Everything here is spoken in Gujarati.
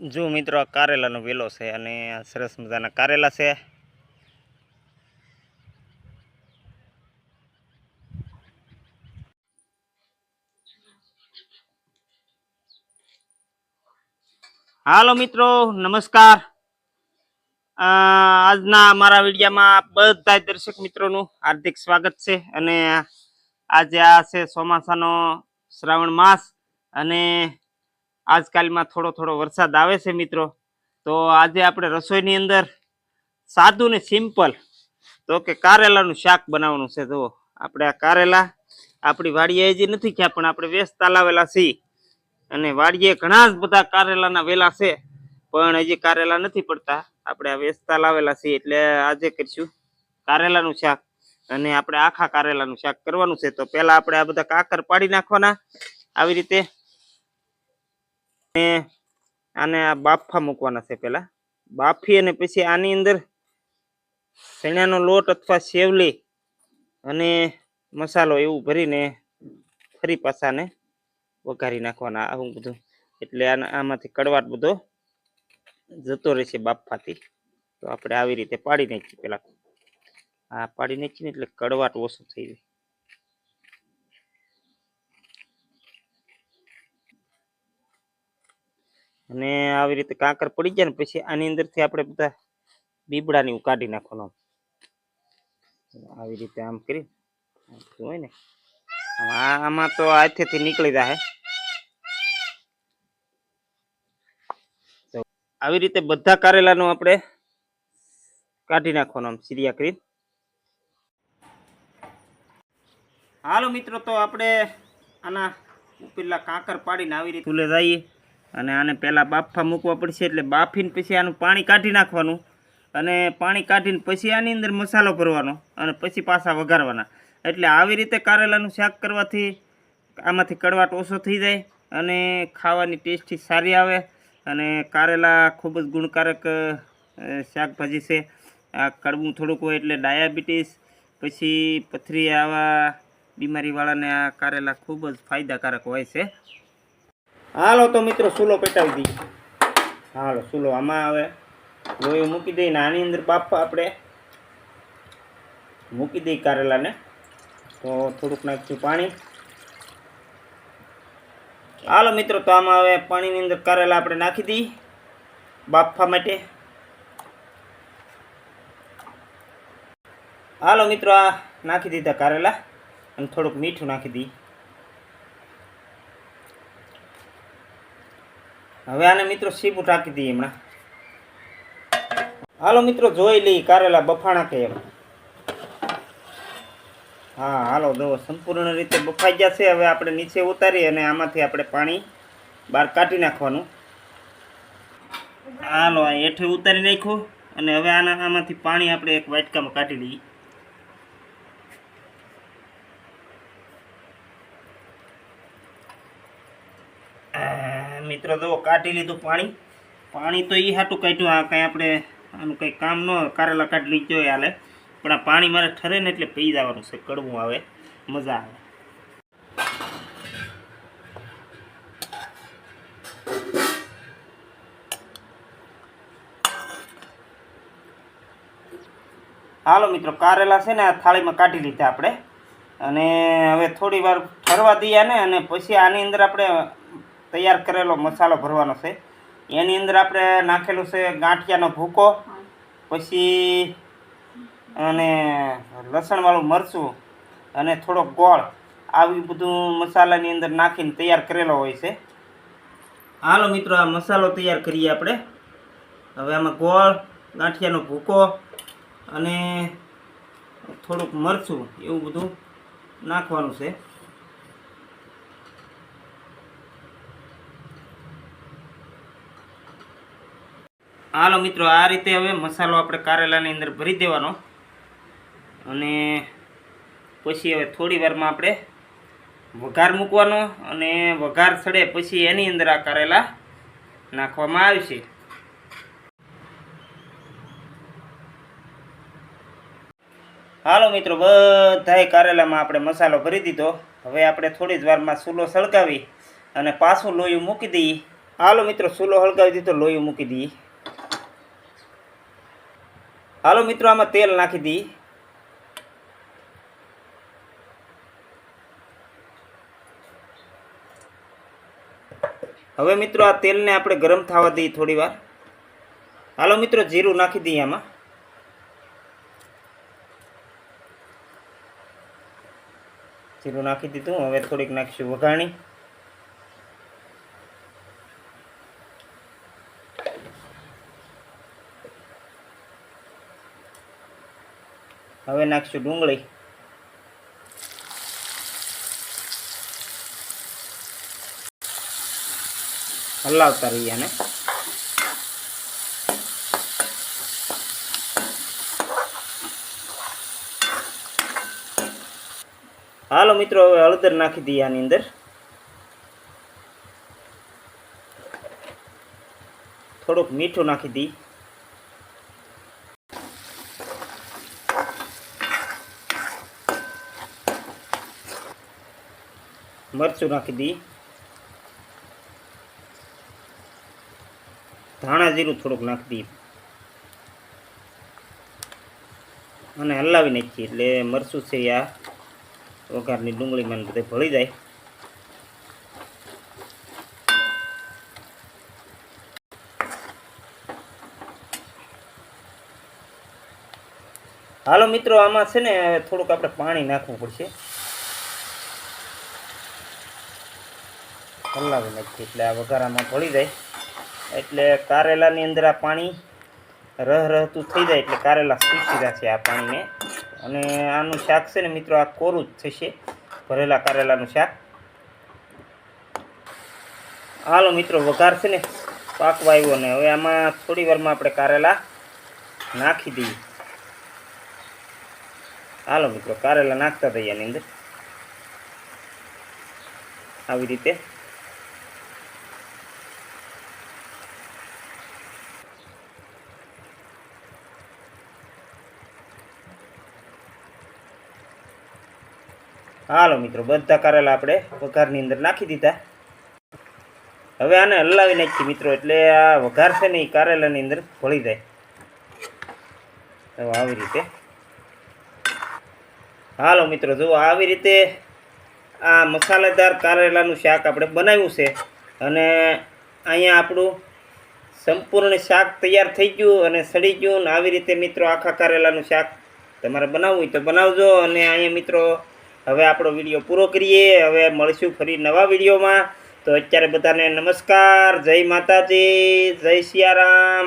જો મિત્રો કારેલાનો વેલો છે અને સરસ મજાના કારેલા છે। હાલો મિત્રો નમસ્કાર। આજના અમારા વિડીયોમાં બધા દર્શક મિત્રોનું હાર્દિક સ્વાગત છે। અને આજે આ છે ચોમાસાનો શ્રાવણ માસ અને આજકાલમાં થોડો વરસાદ આવે છે મિત્રો। તો આજે આપણે રસોઈની અંદર સાદું ને સિમ્પલ તો કે કારેલાનું શાક બનાવવાનું છે। જો આપણે આ કારેલા આપણી વાડીએ હજી નથી થયા પણ આપણે વેચતા લાવેલા છીએ અને વાડીએ ઘણા જ બધા કારેલાના વેલા છે પણ હજી કારેલા નથી પડતા। આપણે આ વેચતા લાવેલા છીએ એટલે આજે કરીશું કારેલાનું શાક અને આપણે આખા કારેલાનું શાક કરવાનું છે। તો પહેલા આપણે આ બધા કાકર પાડી નાખવાના આવી રીતે અને આને આ બાફા મૂકવાના છે। પહેલા બાફી અને પછી આની અંદર ચણાનો લોટ અથવા સેવલી અને મસાલો એવું ભરીને ફરી પાછાને વઘારી નાખવાના આવું બધું એટલે આમાંથી કડવાટ બધો જતો રહેશે બાફાથી। તો આપણે આવી રીતે પાડી નાખીએ પેલા આ પાડી નાખીને એટલે કડવાટ ઓછો થઈ જાય। અને આવી રીતે કાંકર પડી જાય ને પછી આની અંદરથી આપણે બધા બીબડાની કાઢી નાખવાનો આવી રીતે આમ કરી હોય ને આમાં તો હાથેથી નીકળી જાય। આવી રીતે બધા કારેલાનું આપણે કાઢી નાખવાનું આમ સીરિયા કરી। હાલો મિત્રો તો આપણે આના પેલા કાંકર પાડીને આવી રીતે ચૂલે જઈએ અને આને પહેલાં બાફા મૂકવા પડશે એટલે બાફીને પછી આનું પાણી કાઢી નાખવાનું અને પાણી કાઢીને પછી આની અંદર મસાલો ભરવાનો અને પછી પાછા વઘારવાના। એટલે આવી રીતે કારેલાનું શાક કરવાથી આમાંથી કડવાટ ઓછો થઈ જાય અને ખાવાની ટેસ્ટી સારી આવે અને કારેલા ખૂબ જ ગુણકારક શાકભાજી છે। આ કડવું થોડુંક હોય એટલે ડાયાબિટીસ પછી પથરી આવા બીમારીવાળાને આ કારેલા ખૂબ જ ફાયદાકારક હોય છે। હાલો તો મિત્રો ચૂલો પેટાવી દઈએ। હાલો ચૂલો આમાં હવે લોહી મૂકી દઈને આની અંદર બાફા આપણે મૂકી દઈએ કારેલાને। તો થોડુંક નાખ્યું પાણી। હાલો મિત્રો તો આમાં હવે પાણીની અંદર કારેલા આપણે નાખી દઈએ બાફવા માટે। હાલો મિત્રો આ નાખી દીધા કારેલા અને થોડુંક મીઠું નાખી દઈએ। હવે આને મિત્રો સીપું ટાંકી દઈએ હમણાં। હાલો મિત્રો જોઈ લઈએ કારેલા બફાણા કે એમ। હા હાલો જો સંપૂર્ણ રીતે બફાઈ ગયા છે। હવે આપણે નીચે ઉતારી અને આમાંથી આપણે પાણી બહાર કાઢી નાખવાનું। હાલો આ હેઠે ઉતારી નાખ્યું અને હવે આમાંથી પાણી આપણે એક વાટકામાં કાઢી લઈએ। મિત્રો જો કાઢી લીધું પાણી તો એ હાટું કાઢ્યું આ કંઈ આપણે આનું કંઈ કામ ન કારેલા કાઢી લીધો હોય હાલે પણ આ પાણી મારે ઠરે ને એટલે પી જવાનું છે કડવું આવે મજા આવે। હાલો મિત્રો કારેલા છે ને આ થાળીમાં કાઢી લીધા આપણે અને હવે થોડી વાર ઠરવા દઈએ ને અને પછી આની અંદર આપણે તૈયાર કરેલો મસાલો ભરવાનો છે। એની અંદર આપણે નાખેલું છે ગાંઠિયાનો ભૂકો પછી અને લસણવાળું મરચું અને થોડોક ગોળ આવી બધું મસાલાની અંદર નાખીને તૈયાર કરેલો હોય છે। હાલો મિત્રો આ મસાલો તૈયાર કરીએ આપણે। હવે આમાં ગોળ ગાંઠિયાનો ભૂકો અને થોડુંક મરચું એવું બધું નાખવાનું છે। હાલો મિત્રો આ રીતે હવે મસાલો આપણે કારેલાની અંદર ભરી દેવાનો અને પછી હવે થોડી વારમાં આપણે વઘાર મૂકવાનો અને વઘાર ચડે પછી એની અંદર આ કારેલા નાખવામાં આવશે। હાલો મિત્રો બધાય કારેલામાં આપણે મસાલો ભરી દીધો। હવે આપણે થોડી જ વારમાં ચૂલો સળગાવી અને પાછું લોયું મૂકી દઈએ। હાલો મિત્રો ચૂલો હળગાવી દીધો, લોહી મૂકી દઈએ. હાલો મિત્રો આમાં તેલ નાખી દઈએ. હવે મિત્રો આ તેલને આપણે ગરમ થવા દઈએ થોડી વાર. હાલો મિત્રો જીરું નાખી દઈએ આમાં. જીરું નાખી દીધું. હવે થોડીક નાખીશું વઘાણી. હવે નાખીશું ડુંગળી. હલાવતા રહીએ આને. હાલો મિત્રો હવે હળદર નાખી દઈએ આની અંદર. થોડુંક મીઠું નાખી દઈએ. મરચું નાખી દઈએ. ધાણા જીરું થોડુંક નાખી દઈએ અને હલાવી નાખીએ એટલે મરચું છે આ વઘારની ડુંગળીમાં બધે ભળી જાય. હાલો મિત્રો આમાં છે ને થોડુંક આપણે પાણી નાખવું પડશે. હલાવી નાખીએ એટલે આ વઘારામાં ભળી જાય. એટલે કારેલાની અંદર આ પાણી રહેતું થઈ જાય એટલે કારેલા સૂકી જશે આ પાણીને. અને આનું શાક છે ને મિત્રો આ કોરું જ થશે, ભરેલા કારેલાનું શાક. હાલો મિત્રો વઘાર છે ને પાકવા આવ્યો ને હવે આમાં થોડી વારમાં આપણે કારેલા નાખી દઈએ. હાલો મિત્રો કારેલા નાખતા થઈએ એની અંદર આવી રીતે. હાલો મિત્રો બધા કારેલા આપણે વઘારની અંદર નાખી દીધા. હવે આને હલાવી નાખીએ મિત્રો એટલે આ વઘાર છે ને એ કારેલાની અંદર ભળી જાય. હવે આવી રીતે. હાલો મિત્રો જુઓ આવી રીતે આ મસાલેદાર કારેલાનું શાક આપણે બનાવ્યું છે. અને અહીંયા આપણું સંપૂર્ણ શાક તૈયાર થઈ ગયું અને સડી ગયું. આવી રીતે મિત્રો આખા કારેલાનું શાક તમારે બનાવવું હોય તો બનાવજો. અને અહીંયા મિત્રો હવે આપણો વિડીયો પૂરો કરીએ. હવે મળીશું ફરી નવા વિડીયોમાં. તો અત્યારે બધાને નમસ્કાર, જય માતાજી, જય સિયારામ.